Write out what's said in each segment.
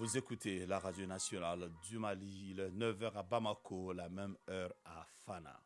Vous écoutez la radio nationale du Mali, le 9h à Bamako, la même heure à Fana.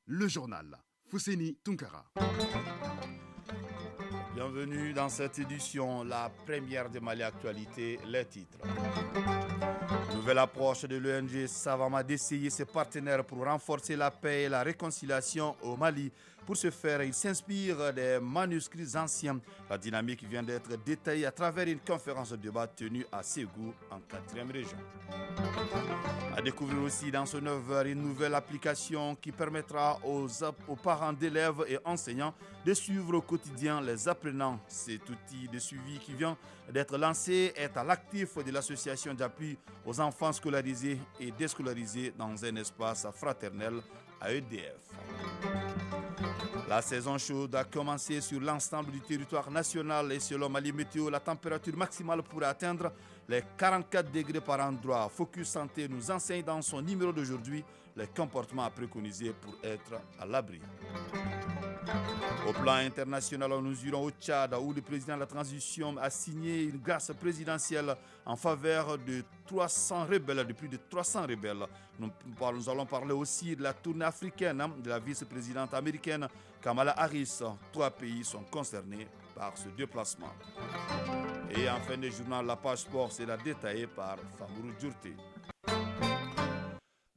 Le journal Fousseni Tunkara. Bienvenue dans cette édition, la première de Mali Actualité, les titres. Nouvelle approche de l'ONG Savama d'essayer ses partenaires pour renforcer la paix et la réconciliation au Mali. Pour ce faire, il s'inspire des manuscrits anciens. La dynamique vient d'être détaillée à travers une conférence de débat tenue à Ségou, en 4e région. À découvrir aussi dans ce 9h une nouvelle application qui permettra aux parents d'élèves et enseignants de suivre au quotidien les apprenants. Cet outil de suivi qui vient d'être lancé est à l'actif de l'association d'appui aux enfants scolarisés et déscolarisés dans un espace fraternel à EDF. La saison chaude a commencé sur l'ensemble du territoire national et selon Mali Météo, la température maximale pourrait atteindre les 44 degrés par endroit. Focus Santé nous enseigne dans son numéro d'aujourd'hui les comportements à préconiser pour être à l'abri. Au plan international, nous irons au Tchad où le président de la transition a signé une grâce présidentielle en faveur de 300 rebelles, de plus de 300 rebelles. Nous allons parler aussi de la tournée africaine de la vice-présidente américaine Kamala Harris. 3 pays sont concernés par ce déplacement. Et en fin de journal, la page sport sera détaillée par Famourou Djourté.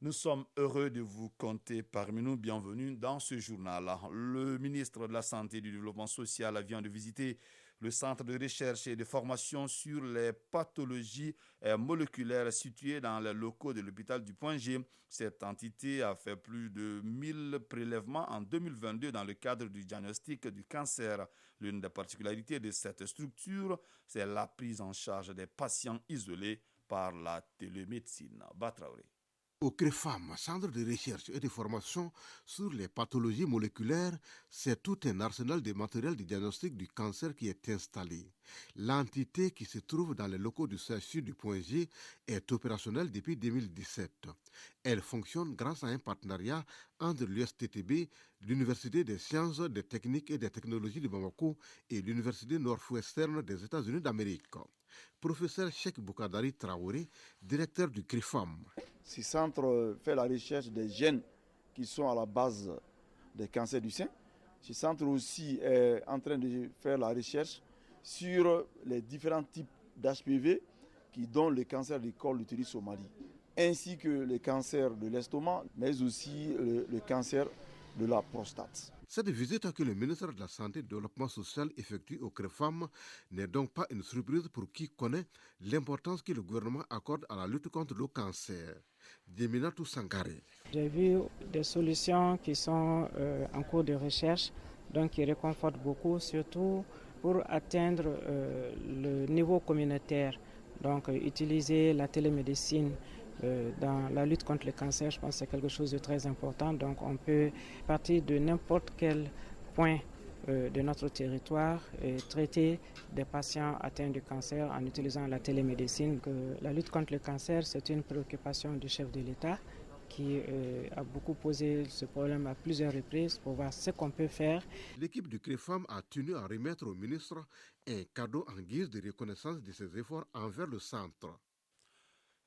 Nous sommes heureux de vous compter parmi nous. Bienvenue dans ce journal. Le ministre de la Santé et du Développement social vient de visiter le centre de recherche et de formation sur les pathologies moléculaires situé dans les locaux de l'hôpital du Point G. Cette entité a fait plus de 1000 prélèvements en 2022 dans le cadre du diagnostic du cancer. L'une des particularités de cette structure, c'est la prise en charge des patients isolés par la télémédecine. Batraoré. Au CREFAM, Centre de recherche et de formation sur les pathologies moléculaires, c'est tout un arsenal de matériel de diagnostic du cancer qui est installé. L'entité qui se trouve dans les locaux du CHU du Point G est opérationnelle depuis 2017. Elle fonctionne grâce à un partenariat entre l'USTTB, l'Université des sciences, des techniques et des technologies de Bamako et l'Université Northwestern des États-Unis d'Amérique. Professeur Cheikh Boukadari Traoré, directeur du CREFAM. Ce centre fait la recherche des gènes qui sont à la base des cancers du sein. Ce centre aussi est en train de faire la recherche sur les différents types d'HPV qui donnent le cancer du col de l'utérus au Mali, ainsi que le cancer de l'estomac, mais aussi le cancer de la prostate. Cette visite que le ministre de la Santé et du Développement social effectue au CREFAM n'est donc pas une surprise pour qui connaît l'importance que le gouvernement accorde à la lutte contre le cancer. Djeminatou Sangaré. J'ai vu des solutions qui sont en cours de recherche, donc qui réconfortent beaucoup, surtout pour atteindre le niveau communautaire. Donc utiliser la télémédecine dans la lutte contre le cancer, je pense que c'est quelque chose de très important. Donc on peut partir de n'importe quel point de notre territoire et traiter des patients atteints de cancer en utilisant la télémédecine. La lutte contre le cancer, c'est une préoccupation du chef de l'État qui a beaucoup posé ce problème à plusieurs reprises pour voir ce qu'on peut faire. L'équipe du CREFAM a tenu à remettre au ministre un cadeau en guise de reconnaissance de ses efforts envers le centre.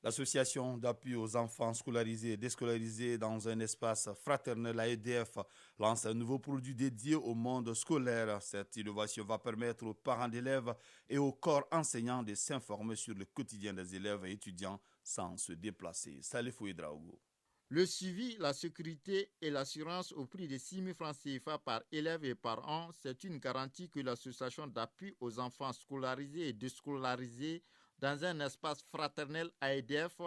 L'association d'appui aux enfants scolarisés et déscolarisés dans un espace fraternel à EDF lance un nouveau produit dédié au monde scolaire. Cette innovation va permettre aux parents d'élèves et au corps enseignant de s'informer sur le quotidien des élèves et étudiants sans se déplacer. Salifou Idraogo. Le suivi, la sécurité et l'assurance au prix de 6 000 francs CFA par élève et par an, c'est une garantie que l'association d'appui aux enfants scolarisés et déscolarisés dans un espace fraternel à EDF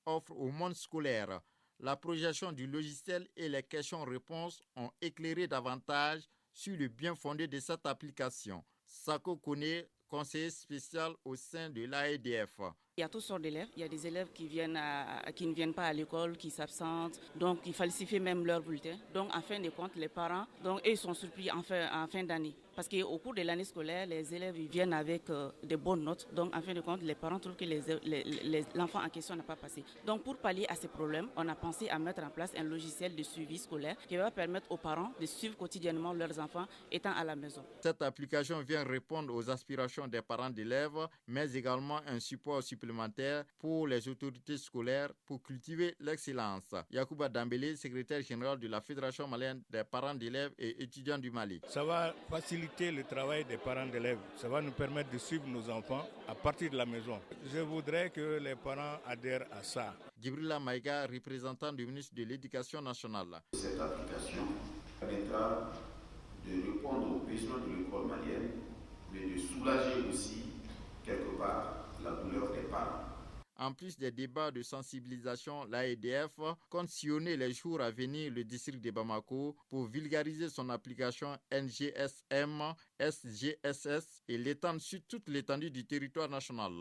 offre au monde scolaire. La projection du logiciel et les questions-réponses ont éclairé davantage sur le bien fondé de cette application. Sako Kone, conseiller spécial au sein de l'AEDF. Il y a toutes sortes d'élèves. Il y a des élèves qui ne viennent pas à l'école, qui s'absentent, donc ils falsifient même leur bulletin. Donc en fin de compte, les parents, eux, ils sont surpris en fin d'année. Parce qu'au cours de l'année scolaire, les élèves ils viennent avec des bonnes notes. Donc en fin de compte, les parents trouvent que l'enfant en question n'a pas passé. Donc pour pallier à ces problèmes, on a pensé à mettre en place un logiciel de suivi scolaire qui va permettre aux parents de suivre quotidiennement leurs enfants étant à la maison. Cette application vient répondre aux aspirations des parents d'élèves, mais également un support supplémentaire pour les autorités scolaires pour cultiver l'excellence. Yacouba Dambélé, secrétaire général de la Fédération malienne des parents d'élèves et étudiants du Mali. Ça va faciliter le travail des parents d'élèves. Ça va nous permettre de suivre nos enfants à partir de la maison. Je voudrais que les parents adhèrent à ça. Djibrila Maïga, représentant du ministre de l'Éducation nationale. Cette application permettra de répondre aux besoins de l'école malienne, mais de soulager aussi, quelque part, la douleur des parents. En plus des débats de sensibilisation, l'AEDF compte sillonner les jours à venir le district de Bamako pour vulgariser son application NGSM, SGSS et l'étendre sur toute l'étendue du territoire national.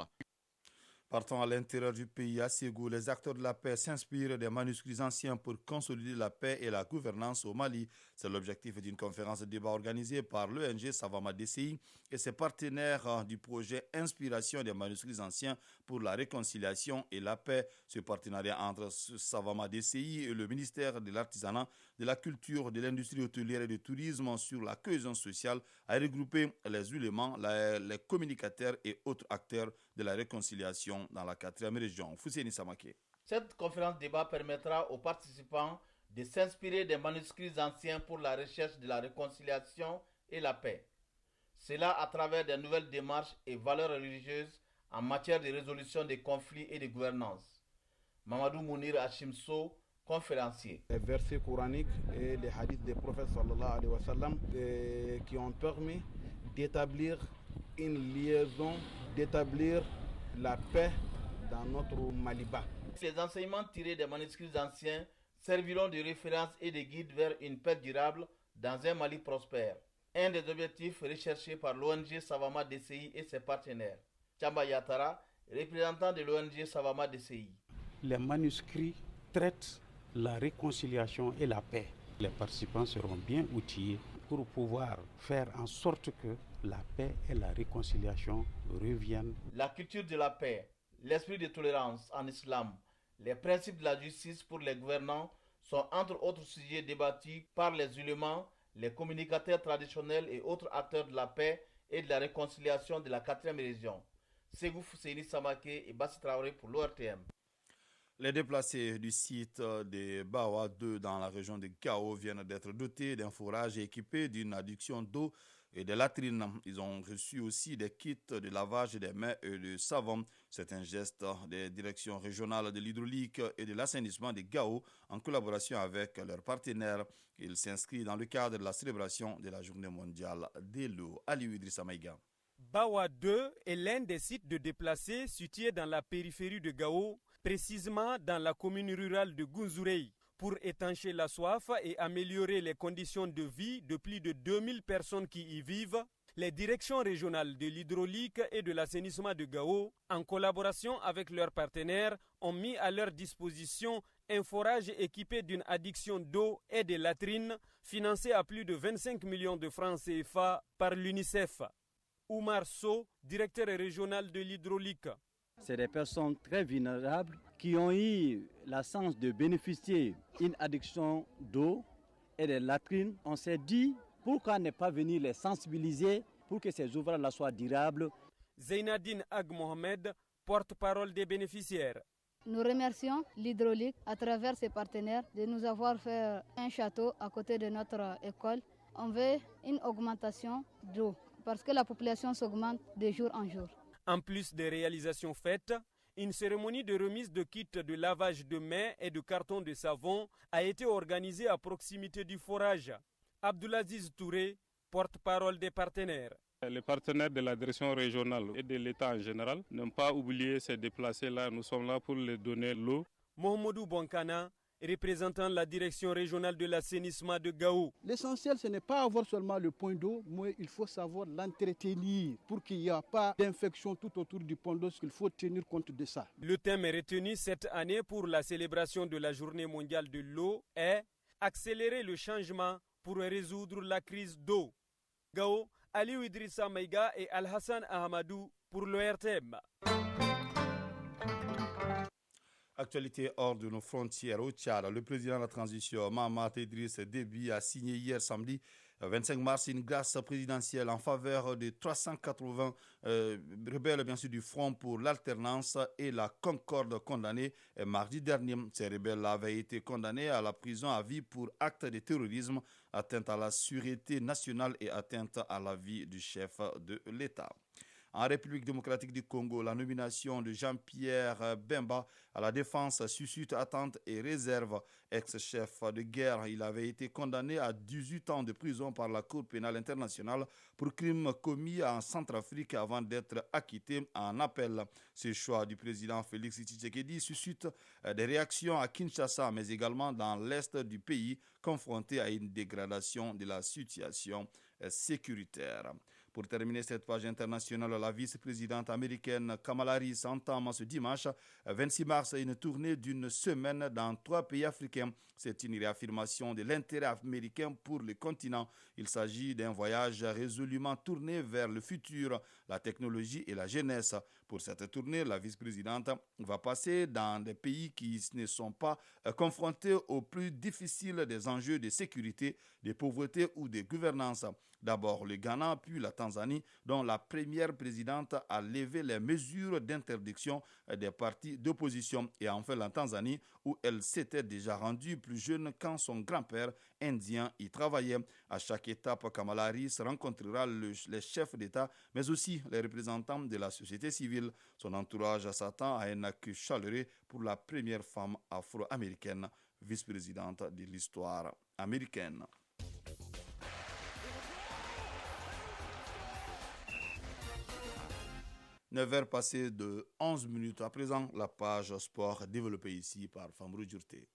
Partant à l'intérieur du pays, à Ségou, les acteurs de la paix s'inspirent des manuscrits anciens pour consolider la paix et la gouvernance au Mali. C'est l'objectif d'une conférence de débat organisée par l'ONG Savama DCI et ses partenaires du projet Inspiration des manuscrits anciens pour la réconciliation et la paix. Ce partenariat entre Savama DCI et le ministère de l'Artisanat, de la Culture, de l'Industrie hôtelière et du Tourisme sur la cohésion sociale a regroupé les éléments, les communicateurs et autres acteurs de la réconciliation dans la 4e région. Fousséni Samake. Cette conférence débat permettra aux participants de s'inspirer des manuscrits anciens pour la recherche de la réconciliation et la paix. Cela à travers de nouvelles démarches et valeurs religieuses en matière de résolution des conflits et de gouvernance. Mamadou Mounir Hachimso, conférencier. Les versets coraniques et les hadiths des prophètes sallallahu alayhi wa sallam qui ont permis d'établir une liaison, d'établir la paix dans notre Maliba. Les enseignements tirés des manuscrits anciens serviront de référence et de guide vers une paix durable dans un Mali prospère. Un des objectifs recherchés par l'ONG Savama DCI et ses partenaires. Chamba Yatara, représentant de l'ONG Savama DCI. Les manuscrits traitent la réconciliation et la paix. Les participants seront bien outillés pour pouvoir faire en sorte que la paix et la réconciliation reviennent. La culture de la paix, l'esprit de tolérance en islam, les principes de la justice pour les gouvernants sont entre autres sujets débattus par les ulémas, les communicateurs traditionnels et autres acteurs de la paix et de la réconciliation de la 4e région. Ségou Fousséni Samake et Bassi Traoré pour l'ORTM. Les déplacés du site de Bawa 2 dans la région de Gao viennent d'être dotés d'un forage et équipés d'une adduction d'eau et de latrines. Ils ont reçu aussi des kits de lavage des mains et de savon. C'est un geste des directions régionales de l'hydraulique et de l'assainissement de Gao en collaboration avec leurs partenaires. Il s'inscrit dans le cadre de la célébration de la Journée mondiale de l'eau. Aliou Idrissa Maïga. Bawa 2 est l'un des sites de déplacés situés dans la périphérie de Gao, précisément dans la commune rurale de Gunzurei. Pour étancher la soif et améliorer les conditions de vie de plus de 2000 personnes qui y vivent, les directions régionales de l'hydraulique et de l'assainissement de Gao, en collaboration avec leurs partenaires, ont mis à leur disposition un forage équipé d'une adduction d'eau et de latrines, financé à plus de 25 millions de francs CFA par l'UNICEF. Oumar So, directeur régional de l'hydraulique. C'est des personnes très vulnérables qui ont eu la chance de bénéficier d'une adduction d'eau et de latrines. On s'est dit, pourquoi ne pas venir les sensibiliser pour que ces ouvrages-là soient durables. Zeynadine Ag Mohamed, porte-parole des bénéficiaires. Nous remercions l'hydraulique à travers ses partenaires de nous avoir fait un château à côté de notre école. On veut une augmentation d'eau parce que la population s'augmente de jour en jour. En plus des réalisations faites, une cérémonie de remise de kits de lavage de mains et de cartons de savon a été organisée à proximité du forage. Abdoulaziz Touré, porte-parole des partenaires. Les partenaires de la direction régionale et de l'État en général n'ont pas oublié ces déplacés-là. Nous sommes là pour leur donner l'eau. Mohamedou Bonkana, représentant la direction régionale de l'assainissement de Gao. L'essentiel, ce n'est pas avoir seulement le point d'eau, mais il faut savoir l'entretenir pour qu'il n'y ait pas d'infection tout autour du point d'eau, il faut tenir compte de ça. Le thème retenu cette année pour la célébration de la Journée mondiale de l'eau est « Accélérer le changement pour résoudre la crise d'eau ». Gao, Aliou Idrissa Maïga et Al-Hassan Ahmadou pour l'ORTM. Actualité hors de nos frontières au Tchad. Le président de la transition, Mahamat Idriss Déby, a signé hier samedi 25 mars une grâce présidentielle en faveur de 380 rebelles bien sûr, du Front pour l'alternance et la concorde condamnés mardi dernier. Ces rebelles avaient été condamnés à la prison à vie pour actes de terrorisme, atteinte à la sûreté nationale et atteinte à la vie du chef de l'État. En République démocratique du Congo, la nomination de Jean-Pierre Bemba à la défense suscite attentes et réserves. Ex-chef de guerre, il avait été condamné à 18 ans de prison par la Cour pénale internationale pour crimes commis en Centrafrique avant d'être acquitté en appel. Ce choix du président Félix Tshisekedi suscite des réactions à Kinshasa, mais également dans l'est du pays, confronté à une dégradation de la situation sécuritaire. Pour terminer cette page internationale, la vice-présidente américaine Kamala Harris entame ce dimanche 26 mars une tournée d'une semaine dans 3 pays africains. C'est une réaffirmation de l'intérêt américain pour le continent. Il s'agit d'un voyage résolument tourné vers le futur, la technologie et la jeunesse. Pour cette tournée, la vice-présidente va passer dans des pays qui ne sont pas confrontés aux plus difficiles des enjeux de sécurité, de pauvreté ou de gouvernance. D'abord le Ghana, puis la Tanzanie, dont la première présidente a levé les mesures d'interdiction des partis d'opposition. Et enfin la Tanzanie, où elle s'était déjà rendue plus jeune quand son grand-père indien y travaillait. À chaque étape, Kamala Harris rencontrera les chefs d'État, mais aussi les représentants de la société civile. Son entourage s'attend à un accueil chaleureux pour la première femme afro-américaine vice-présidente de l'histoire américaine. 9h passées de 11 minutes. À présent, la page sport développée ici par Famrou Djurté.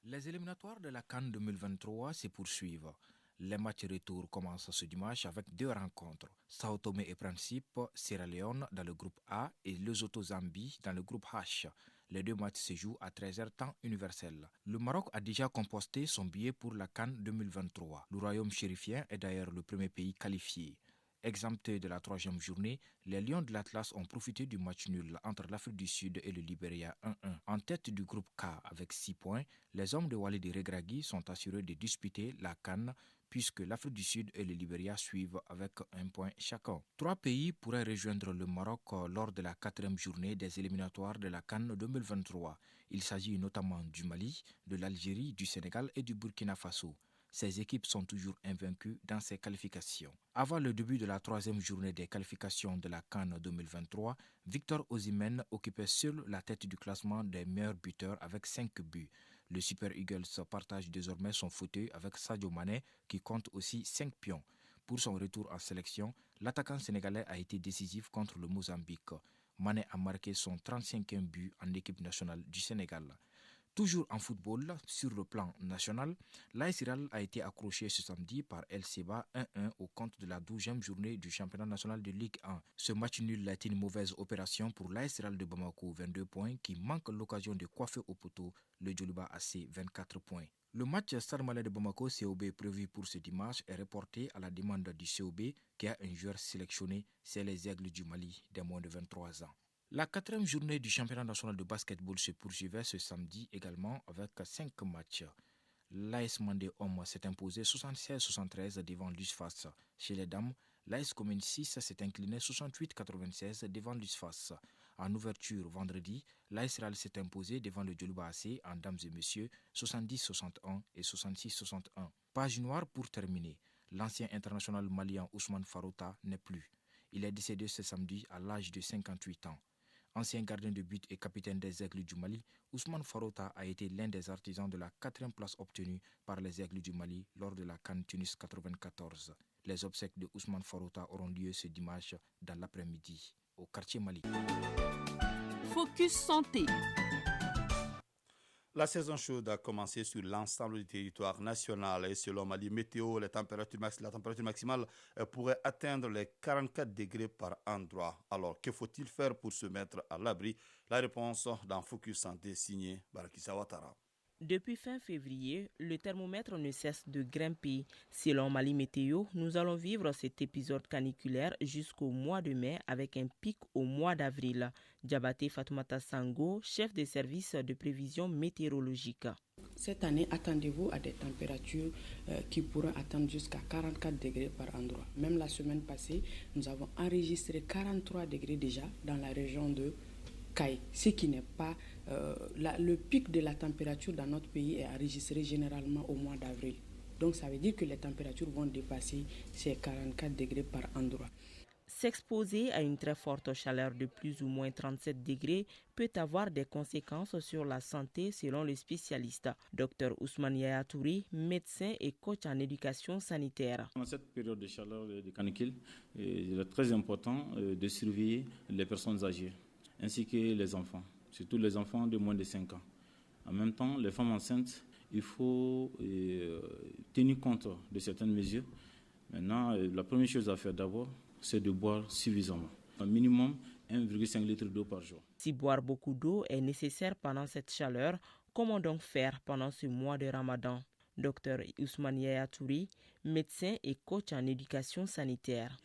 Les éliminatoires de la CAN 2023 se poursuivent. Les matchs retour commencent ce dimanche avec 2 rencontres. Sao Tomé et Principe, Sierra Leone dans le groupe A et Lesotho Zambie dans le groupe H. Les 2 matchs se jouent à 13h temps universel. Le Maroc a déjà composté son billet pour la CAN 2023. Le royaume chérifien est d'ailleurs le premier pays qualifié. Exemptés de la 3e journée, les Lions de l'Atlas ont profité du match nul entre l'Afrique du Sud et le Libéria 1-1. En tête du groupe K avec 6 points, les hommes de Walid Regragui sont assurés de disputer la CAN puisque l'Afrique du Sud et le Libéria suivent avec 1 point chacun. 3 pays pourraient rejoindre le Maroc lors de la 4e journée des éliminatoires de la CAN 2023. Il s'agit notamment du Mali, de l'Algérie, du Sénégal et du Burkina Faso. Ces équipes sont toujours invaincues dans ces qualifications. Avant le début de la 3e journée des qualifications de la CAN 2023, Victor Osimhen occupait seul la tête du classement des meilleurs buteurs avec 5 buts. Le Super Eagles partage désormais son fauteuil avec Sadio Mané qui compte aussi 5 pions. Pour son retour en sélection, l'attaquant sénégalais a été décisif contre le Mozambique. Mané a marqué son 35e but en équipe nationale du Sénégal. Toujours en football, sur le plan national, l'AS Real a été accroché ce samedi par El Seba 1-1 au compte de la 12e journée du championnat national de Ligue 1. Ce match nul a été une mauvaise opération pour l'AS Real de Bamako, 22 points, qui manque l'occasion de coiffer au poteau le Djoliba AC, 24 points. Le match Stade Malien de Bamako COB prévu pour ce dimanche est reporté à la demande du COB qui a un joueur sélectionné, c'est les Aigles du Mali des moins de 23 ans. La 4e journée du championnat national de basketball se poursuivait ce samedi également avec 5 matchs. L'AS Mandé Homme s'est imposé 76-73 devant l'USFAS. Chez les dames, l'AS Commune 6 s'est incliné 68-96 devant l'USFAS. En ouverture vendredi, l'AS Real s'est imposé devant le Djoliba AC en dames et messieurs 70-61 et 66-61. Page noire pour terminer. L'ancien international malien Ousmane Farota n'est plus. Il est décédé ce samedi à l'âge de 58 ans. Ancien gardien de but et capitaine des Aigles du Mali, Ousmane Farota a été l'un des artisans de la 4e place obtenue par les Aigles du Mali lors de la CAN Tunis 94. Les obsèques de Ousmane Farota auront lieu ce dimanche dans l'après-midi au quartier Mali. Focus Santé. La saison chaude a commencé sur l'ensemble du territoire national et selon Mali Météo, la température maximale pourrait atteindre les 44 degrés par endroit. Alors, que faut-il faire pour se mettre à l'abri? La réponse dans Focus Santé signé Barakissa Ouattara. Depuis fin février, le thermomètre ne cesse de grimper. Selon Mali Météo, nous allons vivre cet épisode caniculaire jusqu'au mois de mai avec un pic au mois d'avril. Diabaté Fatoumata Sango, chef des services de prévision météorologique. Cette année, attendez-vous à des températures qui pourront atteindre jusqu'à 44 degrés par endroit. Même la semaine passée, nous avons enregistré 43 degrés déjà dans la région de Caille, ce qui n'est pas le pic de la température dans notre pays est enregistré généralement au mois d'avril. Donc ça veut dire que les températures vont dépasser ces 44 degrés par endroit. S'exposer à une très forte chaleur de plus ou moins 37 degrés peut avoir des conséquences sur la santé selon le spécialiste. Dr Ousmane Yaya-Touri, médecin et coach en éducation sanitaire. Dans cette période de chaleur de canicule, il est très important de surveiller les personnes âgées ainsi que les enfants, surtout les enfants de moins de 5 ans. En même temps, les femmes enceintes, il faut tenir compte de certaines mesures. Maintenant, la première chose à faire d'abord, c'est de boire suffisamment. Un minimum 1,5 litre d'eau par jour. Si boire beaucoup d'eau est nécessaire pendant cette chaleur, comment donc faire pendant ce mois de Ramadan? Dr Ousmane Yaya-Touri, médecin et coach en éducation sanitaire.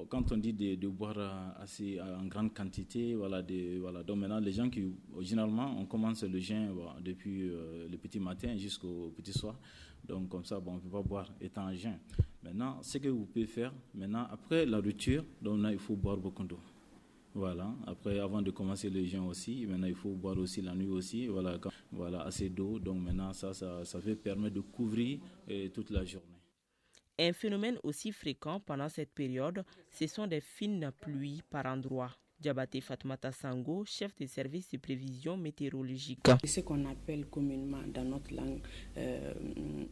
Quand on dit de boire assez en grande quantité, donc maintenant les gens qui généralement on commence le jeûne depuis le petit matin jusqu'au petit soir, donc comme ça on ne peut pas boire étant en jeûne. Maintenant, ce que vous pouvez faire, maintenant après la rupture, donc là, il faut boire beaucoup d'eau. Voilà. Après, avant de commencer le jeûne aussi, maintenant il faut boire aussi la nuit aussi. Voilà, assez d'eau. Donc maintenant ça fait permettre de couvrir toute la journée. Un phénomène aussi fréquent pendant cette période, ce sont des fines pluies par endroits. Diabaté Fatoumata Sango, chef des services de prévision météorologique. C'est ce qu'on appelle communément dans notre langue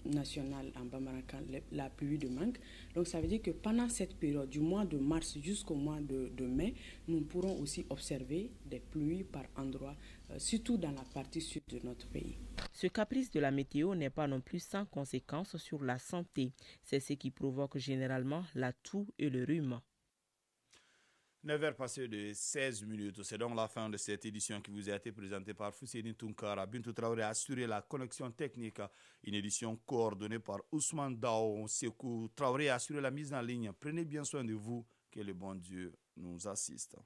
nationale en bambarakan la pluie de mangue. Donc ça veut dire que pendant cette période, du mois de mars jusqu'au mois de mai, nous pourrons aussi observer des pluies par endroits, surtout dans la partie sud de notre pays. Ce caprice de la météo n'est pas non plus sans conséquences sur la santé. C'est ce qui provoque généralement la toux et le rhume. 9h passées de 16 minutes. C'est donc la fin de cette édition qui vous a été présentée par Fousséni Tunkara. Bintou Traoré a assuré la connexion technique. Une édition coordonnée par Ousmane Dao. Sekou Traoré a assuré la mise en ligne. Prenez bien soin de vous. Que le bon Dieu nous assiste.